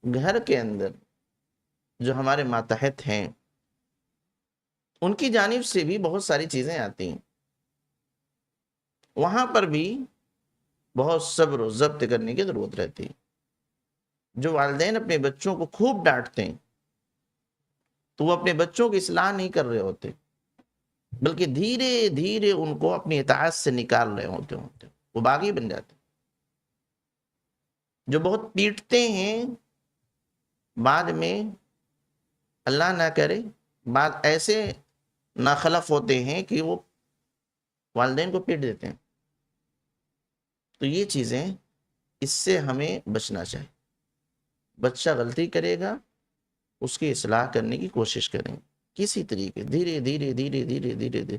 گھر کے اندر جو ہمارے ماتحت ہیں ان کی جانب سے بھی بہت ساری چیزیں آتی ہیں، وہاں پر بھی بہت صبر و ضبط کرنے کی ضرورت رہتی ہے۔ جو والدین اپنے بچوں کو خوب ڈانٹتے ہیں تو وہ اپنے بچوں کی اصلاح نہیں کر رہے ہوتے، بلکہ دھیرے دھیرے ان کو اپنی اطاعت سے نکال رہے ہوتے وہ باغی بن جاتے۔ جو بہت پیٹتے ہیں بعد میں اللہ نہ کرے بعد ایسے ناخلف ہوتے ہیں کہ وہ والدین کو پیٹ دیتے ہیں۔ تو یہ چیزیں، اس سے ہمیں بچنا چاہیے۔ بچہ غلطی کرے گا اس کی اصلاح کرنے کی کوشش کریں، کسی طریقے دھیرے دھیرے دھیرے دھیرے دھیرے دھیرے۔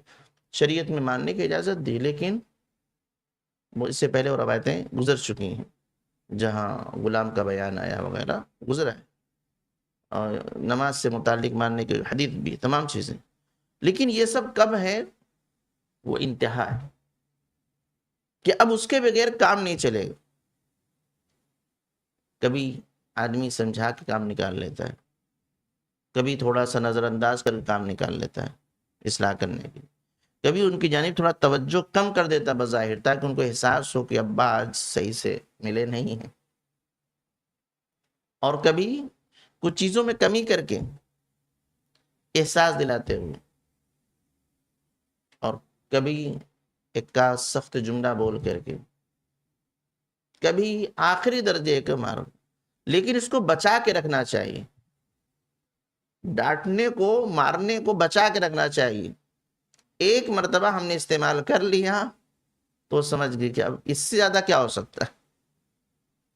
شریعت میں ماننے کی اجازت دی، لیکن وہ اس سے پہلے وہ روایتیں گزر چکی ہیں جہاں غلام کا بیان آیا وغیرہ گزرا ہے، اور نماز سے متعلق ماننے کی حدیث بھی، تمام چیزیں۔ لیکن یہ سب کب ہے؟ وہ انتہا ہے کہ اب اس کے بغیر کام نہیں چلے گا۔ کبھی آدمی سمجھا کے کام نکال لیتا ہے، کبھی تھوڑا سا نظر انداز کر کے کام نکال لیتا ہے اصلاح کرنے کی، کبھی ان کی جانب تھوڑا توجہ کم کر دیتا بظاہر تاکہ ان کو احساس ہو کہ ابا آج صحیح سے ملے نہیں ہیں، اور کبھی کچھ چیزوں میں کمی کر کے احساس دلاتے ہوئے، اور کبھی ایک کا سخت جملہ بول کر کے، کبھی آخری درجے کا مار۔ لیکن اس کو بچا کے رکھنا چاہیے، ڈانٹنے کو مارنے کو بچا کے رکھنا چاہیے۔ ایک مرتبہ ہم نے استعمال کر لیا تو سمجھ گئی کہ اب اس سے زیادہ کیا ہو سکتا ہے،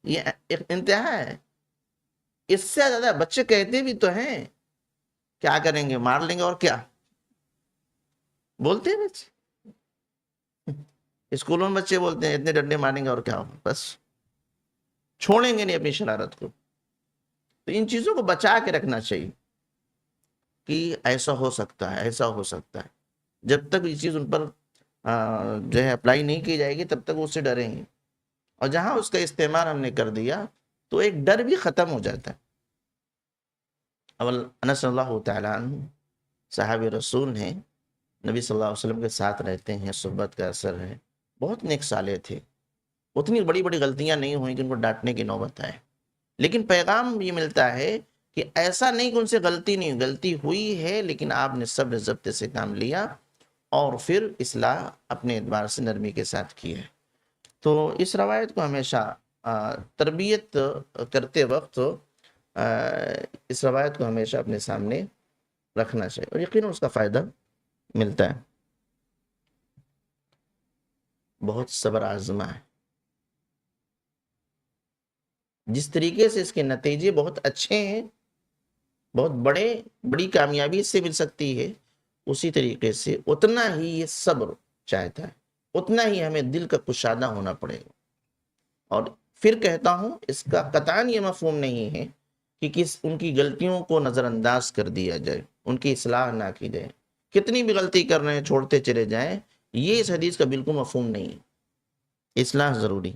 یہ ایک انتہا ہے۔ اس سے زیادہ بچے کہتے بھی تو ہیں کیا کریں گے، مار لیں گے اور کیا بولتے ہیں بچے، اسکولوں میں بچے بولتے ہیں اتنے ڈنڈے ماریں گے اور کیا ہوگا، بس چھوڑیں گے نہیں اپنی شرارت کو۔ تو ان چیزوں کو بچا کے رکھنا چاہیے کہ ایسا ہو سکتا ہے، ایسا ہو سکتا ہے۔ جب تک یہ چیز ان پر جو ہے اپلائی نہیں کی جائے گی تب تک وہ اس سے ڈریں گے، اور جہاں اس کا استعمال ہم نے کر دیا تو ایک ڈر بھی ختم ہو جاتا ہے۔ اول انس اللہ تعالیٰ عنہ صحابی رسول ہیں، نبی صلی اللہ علیہ وسلم کے ساتھ رہتے ہیں، صحبت کا اثر ہے، بہت نیک صالح تھے، اتنی بڑی بڑی غلطیاں نہیں ہوئیں کہ ان کو ڈانٹنے کی نوبت آئے، لیکن پیغام یہ ملتا ہے کہ ایسا نہیں کہ ان سے غلطی نہیں، غلطی ہوئی ہے لیکن آپ نے صبر ضبط سے کام لیا اور پھر اصلاح اپنے اعتبار سے نرمی کے ساتھ کی ہے۔ تو اس روایت کو ہمیشہ تربیت کرتے وقت اس روایت کو ہمیشہ اپنے سامنے رکھنا چاہیے، اور یقیناً اس کا فائدہ ملتا ہے۔ بہت صبر آزما ہے، جس طریقے سے اس کے نتیجے بہت اچھے ہیں، بہت بڑی کامیابی اس سے مل سکتی ہے، اسی طریقے سے اتنا ہی یہ صبر چاہتا ہے، اتنا ہی ہمیں دل کا کشادہ ہونا پڑے گا۔ اور پھر کہتا ہوں اس کا قطعاً یہ مفہوم نہیں ہے کہ ان کی غلطیوں کو نظر انداز کر دیا جائے، ان کی اصلاح نہ کی جائے، کتنی بھی غلطی کر رہے ہیں چھوڑتے چلے جائیں، یہ اس حدیث کا بالکل مفہوم نہیں ہے۔ اصلاح ضروری